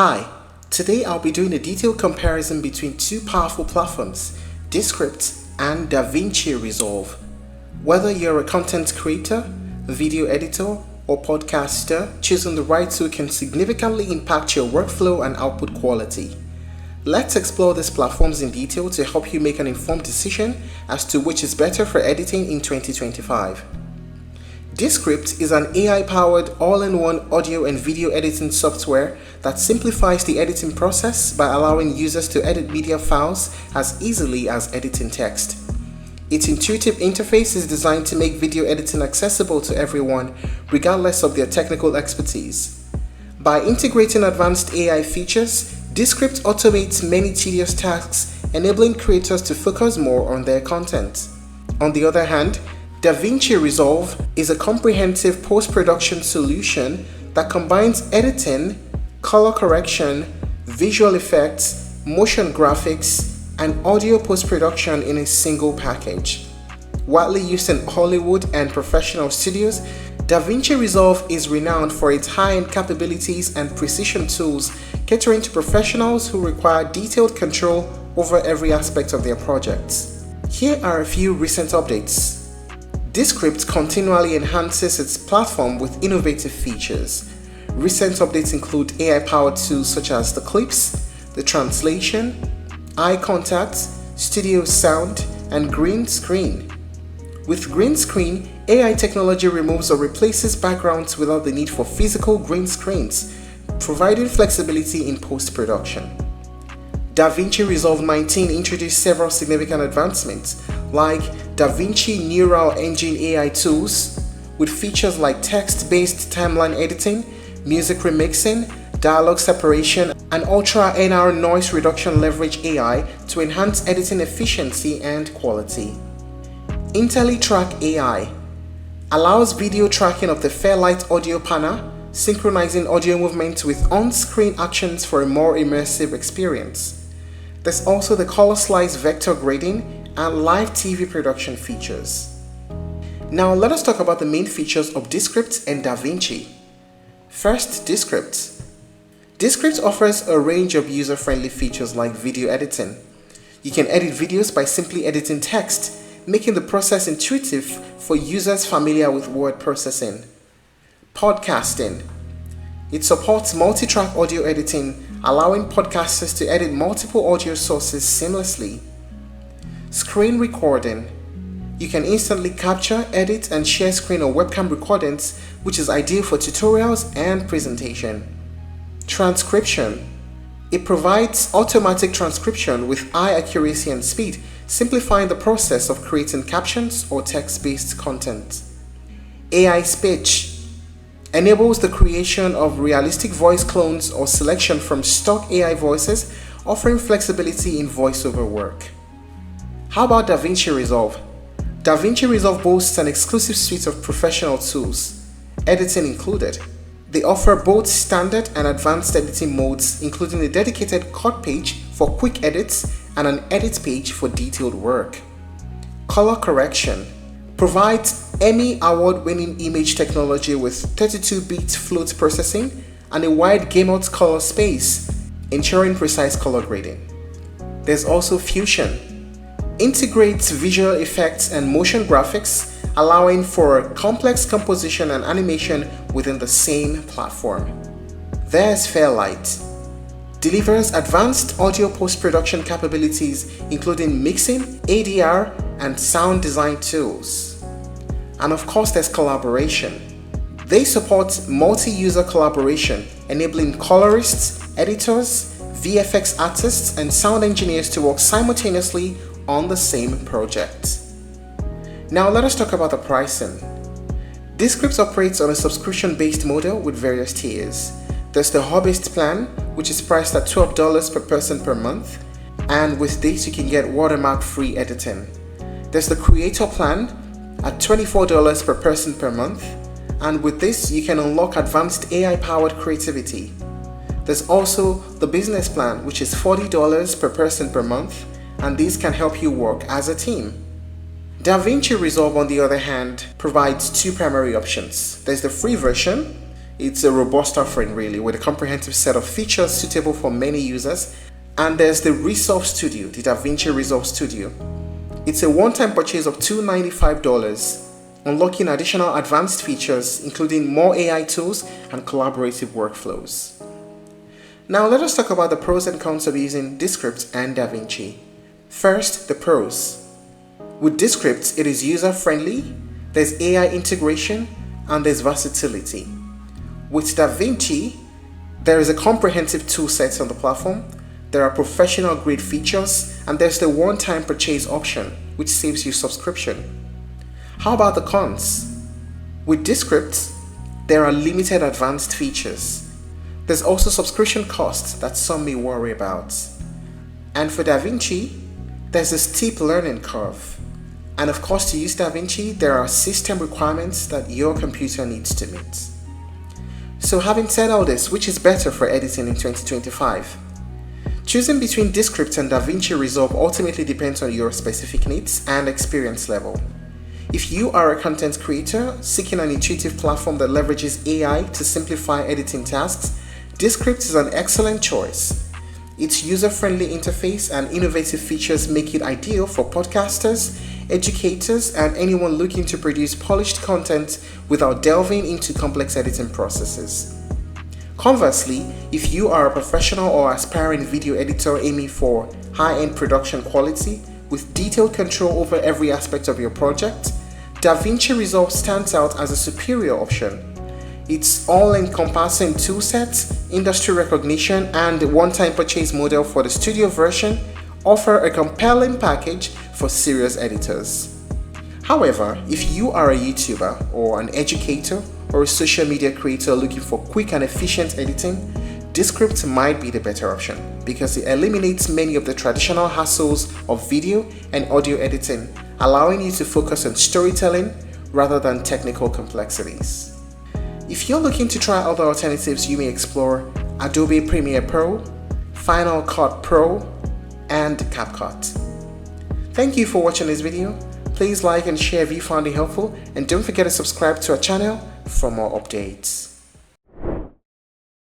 Hi, today I'll be doing a detailed comparison between two powerful platforms, Descript and DaVinci Resolve. Whether you're a content creator, video editor, or podcaster, choosing the right tool can significantly impact your workflow and output quality. Let's explore these platforms in detail to help you make an informed decision as to which is better for editing in 2025. Descript is an AI-powered all-in-one audio and video editing software that simplifies the editing process by allowing users to edit media files as easily as editing text. Its intuitive interface is designed to make video editing accessible to everyone, regardless of their technical expertise. By integrating advanced AI features, Descript automates many tedious tasks, enabling creators to focus more on their content. On the other hand, DaVinci Resolve is a comprehensive post-production solution that combines editing, color correction, visual effects, motion graphics, and audio post-production in a single package. Widely used in Hollywood and professional studios, DaVinci Resolve is renowned for its high-end capabilities and precision tools, catering to professionals who require detailed control over every aspect of their projects. Here are a few recent updates. Descript continually enhances its platform with innovative features. Recent updates include AI-powered tools such as the clips, the translation, eye contact, studio sound, and green screen. With green screen, AI technology removes or replaces backgrounds without the need for physical green screens, providing flexibility in post-production. DaVinci Resolve 19 introduced several significant advancements, like DaVinci Neural Engine AI tools, with features like text-based timeline editing, music remixing, dialogue separation, and Ultra NR noise reduction leverage AI to enhance editing efficiency and quality. IntelliTrack AI allows video tracking of the Fairlight audio panel, synchronizing audio movements with on-screen actions for a more immersive experience. There's also the color slice vector grading and live TV production features. Now let us talk about the main features of Descript and DaVinci. First, Descript. Descript offers a range of user-friendly features like video editing. You can edit videos by simply editing text, making the process intuitive for users familiar with word processing. Podcasting. It supports multi-track audio editing, allowing podcasters to edit multiple audio sources seamlessly. Screen recording. You can instantly capture, edit, and share screen or webcam recordings, which is ideal for tutorials and presentation. Transcription. It provides automatic transcription with high accuracy and speed, simplifying the process of creating captions or text-based content. AI speech enables the creation of realistic voice clones or selection from stock AI voices, offering flexibility in voiceover work. How about DaVinci Resolve? DaVinci Resolve boasts an exclusive suite of professional tools, editing included. They offer both standard and advanced editing modes, including a dedicated cut page for quick edits and an edit page for detailed work. Color correction provides Emmy award-winning image technology with 32-bit float processing and a wide gamut color space, ensuring precise color grading. There's also Fusion. Integrates visual effects and motion graphics, allowing for complex composition and animation within the same platform. There's Fairlight. Delivers advanced audio post-production capabilities including mixing, ADR, and sound design tools. And of course, there's Collaboration. They support multi-user collaboration, enabling colorists, editors, VFX artists, and sound engineers to work simultaneously on the same project. Now let us talk about the pricing. Descript operates on a subscription-based model with various tiers. There's the Hobbyist plan, which is priced at $12 per person per month, and with this you can get watermark-free editing. There's the Creator plan at $24 per person per month, and with this you can unlock advanced AI-powered creativity. There's also the Business plan, which is $40 per person per month, and these can help you work as a team. DaVinci Resolve, on the other hand, provides two primary options. There's the free version. It's a robust offering really, with a comprehensive set of features suitable for many users. And there's the Resolve Studio, the DaVinci Resolve Studio. It's a one-time purchase of $295, unlocking additional advanced features including more AI tools and collaborative workflows. Now let us talk about the pros and cons of using Descript and DaVinci. First, the pros. With Descript, it is user-friendly, there's AI integration, and there's versatility. With DaVinci, there is a comprehensive toolset on the platform, there are professional-grade features, and there's the one-time purchase option, which saves you subscription. How about the cons? With Descript, there are limited advanced features. There's also subscription costs that some may worry about. And for DaVinci, there's a steep learning curve. And of course, to use DaVinci, there are system requirements that your computer needs to meet. So having said all this, which is better for editing in 2025? Choosing between Descript and DaVinci Resolve ultimately depends on your specific needs and experience level. If you are a content creator seeking an intuitive platform that leverages AI to simplify editing tasks, Descript is an excellent choice. Its user-friendly interface and innovative features make it ideal for podcasters, educators, and anyone looking to produce polished content without delving into complex editing processes. Conversely, if you are a professional or aspiring video editor aiming for high-end production quality with detailed control over every aspect of your project, DaVinci Resolve stands out as a superior option. Its all-encompassing toolset, industry recognition, and one-time purchase model for the studio version offer a compelling package for serious editors. However, if you are a YouTuber or an educator or a social media creator looking for quick and efficient editing, Descript might be the better option because it eliminates many of the traditional hassles of video and audio editing, allowing you to focus on storytelling rather than technical complexities. If you're looking to try other alternatives, you may explore Adobe Premiere Pro, Final Cut Pro, and CapCut. Thank you for watching this video. Please like and share if you found it helpful, and don't forget to subscribe to our channel for more updates.